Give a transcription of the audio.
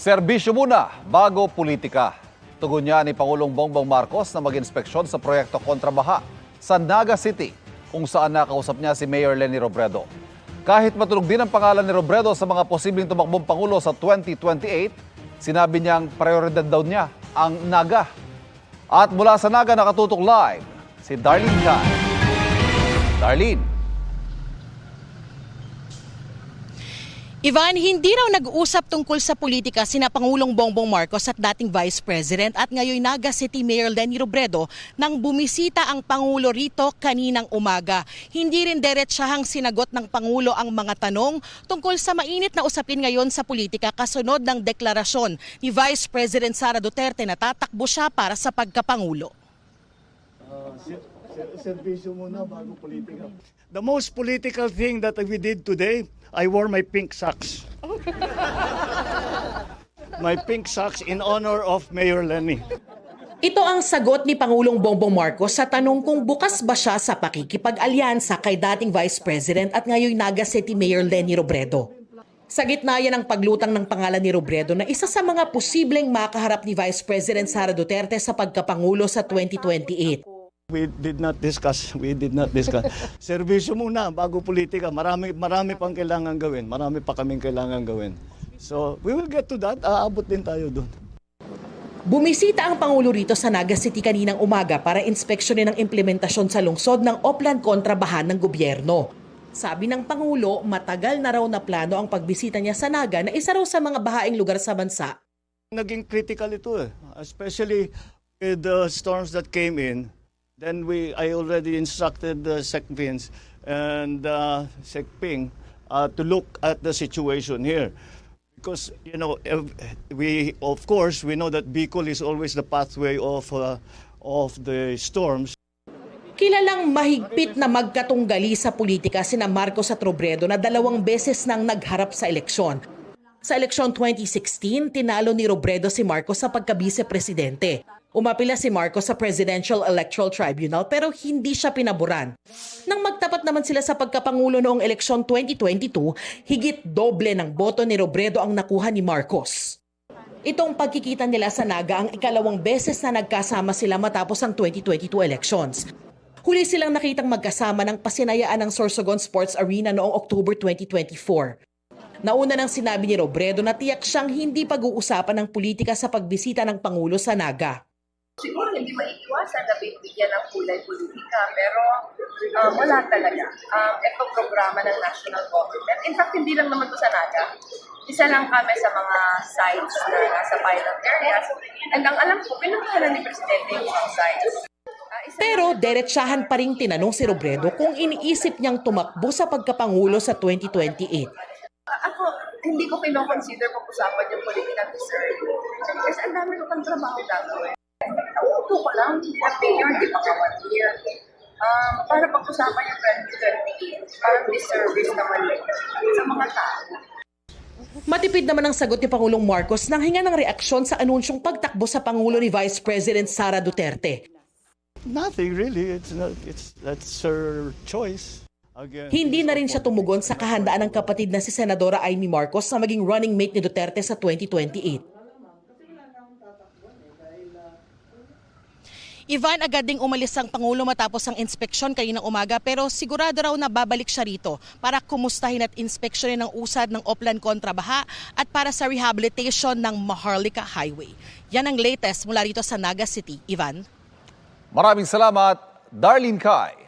Serbisyo muna bago politika. Tugon niya ni Pangulong Bongbong Marcos na mag-inspeksyon sa proyekto kontrabaha sa Naga City, kung saan nakausap niya si Mayor Leni Robredo. Kahit matunog din ang pangalan ni Robredo sa mga posibleng tumakbong Pangulo sa 2028, sinabi niyang prioridad daw niya ang Naga. At mula sa Naga nakatutok live si Darlene Can. Darlene. Ivan, hindi raw nag-usap tungkol sa politika sina Pangulong Bongbong Marcos at dating Vice President at ngayon Naga City Mayor Leni Robredo nang bumisita ang Pangulo rito kaninang umaga. Hindi rin diretsahang sinagot ng Pangulo ang mga tanong tungkol sa mainit na usapin ngayon sa politika kasunod ng deklarasyon ni Vice President Sara Duterte na tatakbo siya para sa pagkapangulo. Serbisyo muna bago politika. The most political thing that we did today, I wore my pink socks. My pink socks in honor of Mayor Leni. Ito ang sagot ni Pangulong Bongbong Marcos sa tanong kung bukas ba siya sa pakikipag-alyansa kay dating Vice President at ngayon Naga City Mayor Leni Robredo. Sa gitna yan ang paglutang ng pangalan ni Robredo na isa sa mga posibleng makaharap ni Vice President Sara Duterte sa pagkapangulo sa 2028. We did not discuss. Serbisyo muna bago politika. Marami pang kailangan gawin. Marami pa kaming kailangan gawin. So, we will get to that. Aabot din tayo doon. Bumisita ang Pangulo rito sa Naga City kaninang umaga para inspeksyonin ang implementasyon sa lungsod ng Oplan kontrabahan ng gobyerno. Sabi ng Pangulo, matagal na raw na plano ang pagbisita niya sa Naga na isa raw sa mga bahaing lugar sa bansa. Naging critical ito especially with the storms that came in. Then I already instructed Sec Vince and Sec Ping to look at the situation here. Because, you know, we know that Bicol is always the pathway of the storms. Kilalang mahigpit na magkatunggali sa politika sina Marcos at Robredo na 2 beses nang nagharap sa eleksyon. Sa eleksyon 2016, tinalo ni Robredo si Marcos sa pagka-vice-presidente. Umapila si Marcos sa Presidential Electoral Tribunal pero hindi siya pinaboran. Nang magtapat naman sila sa pagkapangulo noong eleksyon 2022, higit doble ng boto ni Robredo ang nakuha ni Marcos. Itong pagkikita nila sa Naga ang ikalawang beses na nagkasama sila matapos ang 2022 elections. Huli silang nakitang magkasama ng pasinayaan ng Sorsogon Sports Arena noong October 2024. Nauna nang sinabi ni Robredo na tiyak siyang hindi pag-uusapan ng politika sa pagbisita ng Pangulo sa Naga. Siguro hindi maiiwasan na bibigyan ng kulay politika, pero wala talaga. Itong programa ng national government. In fact, hindi lang naman ito sa Naga. Isa lang kami sa mga sites na nasa pilot areas. And ang alam ko, pinukulan ni Presidente yung mga sites. Pero diretsahan pa rin tinanong si Robredo kung iniisip niyang tumakbo sa pagkapangulo sa 2028. Ako, hindi ko kino-consider pag-usapan yung politika to serve. Kasi ang dami ko pang trabaho gagawin. Ang ko lang, mayor, di ba ka 1 year? Para pag-usapan yung 2028, parang disservice naman sa mga tao. Matipid naman ang sagot ni Pangulong Marcos nang hinga ng reaksyon sa anunsyong pagtakbo sa Pangulo ni Vice President Sara Duterte. Nothing really. That's her choice. Again, Hindi na rin siya tumugon sa kahandaan ng kapatid na si Senadora Amy Marcos na maging running mate ni Duterte sa 2028. Ivan, agad ding umalis ang Pangulo matapos ang inspeksyon kaninang umaga pero sigurado raw na babalik siya rito para kumustahin at inspeksyonin ang usad ng Oplan kontrabaha at para sa rehabilitation ng Maharlika Highway. Yan ang latest mula rito sa Naga City. Ivan? Maraming salamat, Darlene Kai.